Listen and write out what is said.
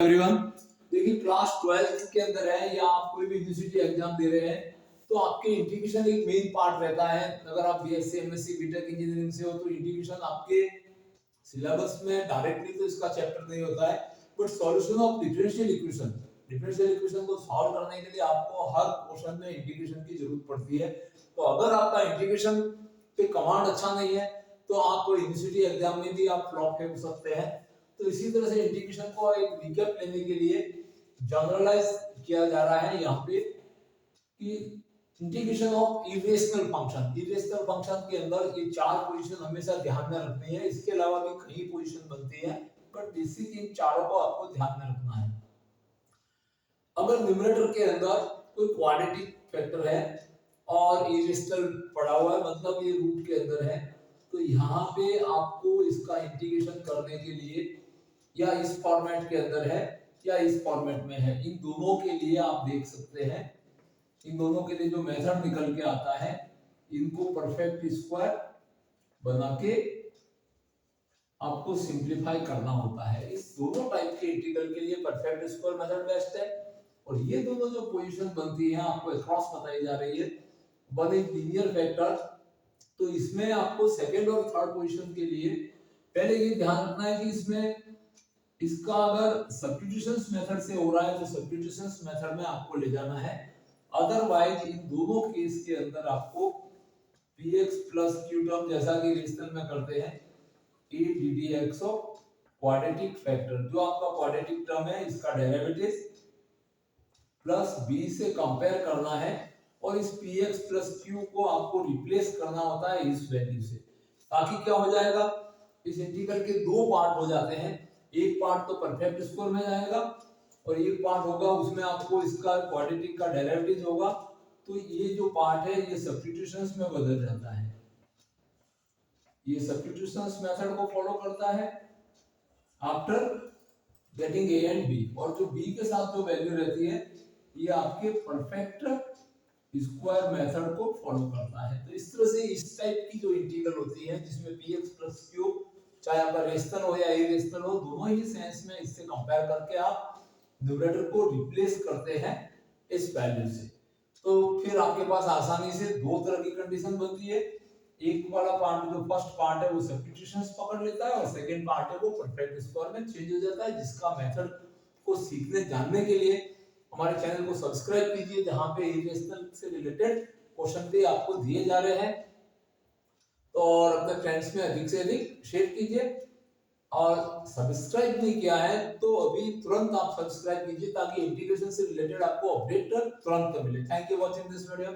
Everyone, देखिए class 12th के अंदर है या आप कोई भी यूनिवर्सिटी एग्जाम दे रहे हैं तो आपके इंटीग्रेशन एक मेन पार्ट रहता है। अगर आप बीएससी एमएससी बीटेक इंजीनियरिंग से हो तो इंटीग्रेशन आपके सिलेबस में डायरेक्टली तो इसका चैप्टर नहीं होता है, but solution of differential equation को सॉल्व करने के लिए आपको हर क्वेश्चन में इंटीग्रेशन की जरूरत पड़ती है। तो अगर आपका इंटीग्रेशन पे कमांड अच्छा नहीं है तो आप यूनिवर्सिटी एग्जाम में भी आप फ्लॉप हो सकते हैं। तो इसी तरह से इंटीग्रेशन को एक रिकैप लेने के लिए जनरलाइज किया जा रहा है यहाँ पे कि इंटीग्रेशन ऑफ इरेशनल फंक्शन के अंदर ये चार पोजीशन हमेशा ध्यान में रखनी है। इसके अलावा भी कई पोजीशन बनती है, बट बेसिक इन चारों को आपको ध्यान में रखना है। अगर न्यूमरेटर के अंदर कोई क्वाड्रेटिक फैक्टर है और इरेशनल पड़ा हुआ है, मतलब ये रूट के अंदर है, तो यहाँ पे आपको इसका इंटीग्रेशन करने के लिए या इस फॉर्मेट के अंदर है या इस फॉर्मेट में है, इन दोनों के लिए आप देख सकते हैं, इन दोनों के लिए जो मेथड निकल के आता है इनको परफेक्ट स्क्वायर बना के आपको सिंपलीफाई करना होता है। इस दोनों टाइप के इंटीग्रल के लिए परफेक्ट स्क्वायर मेथड बेस्ट है। और ये दोनों जो पोजीशन बनती है आपको अक्रॉस बताई जा रही है, वन इज लीनियर फैक्टर, तो इसमें आपको सेकंड और थर्ड पोजीशन के लिए पहले ये ध्यान रखना है कि इसमें इसका अगर सब्स्टिट्यूशंस मेथड से हो रहा है तो सब्स्टिट्यूशंस मेथड में आपको ले जाना है। अदरवाइज इन दोनों केस के अंदर आपको px प्लस q टर्म जैसा कि रेशनल में करते हैं e ddx of quadratic factor, जो आपका क्वाड्रेटिक टर्म है इसका डेरिवेटिव प्लस b से कंपेयर करना है और इस px प्लस q को आपको रिप्लेस करना होता है इस वैल्यू से, ताकि क्या हो जाएगा, इस इंटीग्रल के दो पार्ट हो जाते हैं। एक पार्ट तो परफेक्ट स्क्वायर में जाएगा और एक पार्ट होगा उसमें आपको इसका क्वाड्रेटिक का डेरिवेटिव होगा। तो ये जो पार्ट है ये सब्स्टिट्यूशंस में बदल जाता है, ये सब्स्टिट्यूशंस मेथड को फॉलो करता है after getting a and b, और जो b के साथ जो वैल्यू रहती है ये आपके परफेक्ट स्क्वायर मेथड को फॉलो करता है। तो इस तरह से इस टाइप की जो इंटीग्रल होती है जिसमें px प्लस q चाहे आपका रेशनल हो या इरेशनल हो, दोनों ही सेंस में इससे कंपेयर करके आप न्यूमरेटर को रिप्लेस करते हैं इस वैल्यू से। तो फिर आपके पास आसानी से दो तरह की कंडीशन बनती है, एक वाला पार्ट जो फर्स्ट पार्ट है वो सब्स्टिट्यूशंस पकड़ लेता है और सेकंड पार्ट है वो परफेक्ट स्क्वायर में चेंज हो जाता है। जिसका मेथड को सीखने जानने के लिए हमारे चैनल को सब्सक्राइब कीजिए, जहां पे इरेशनल से रिलेटेड क्वेश्चन भी आपको दिए जा रहे हैं। तो और अपने फ्रेंड्स में अधिक से अधिक शेयर कीजिए, और सब्सक्राइब नहीं किया है तो अभी तुरंत आप सब्सक्राइब कीजिए ताकि इंटीग्रेशन से रिलेटेड आपको अपडेट तुरंत मिले। Thank you watching this video.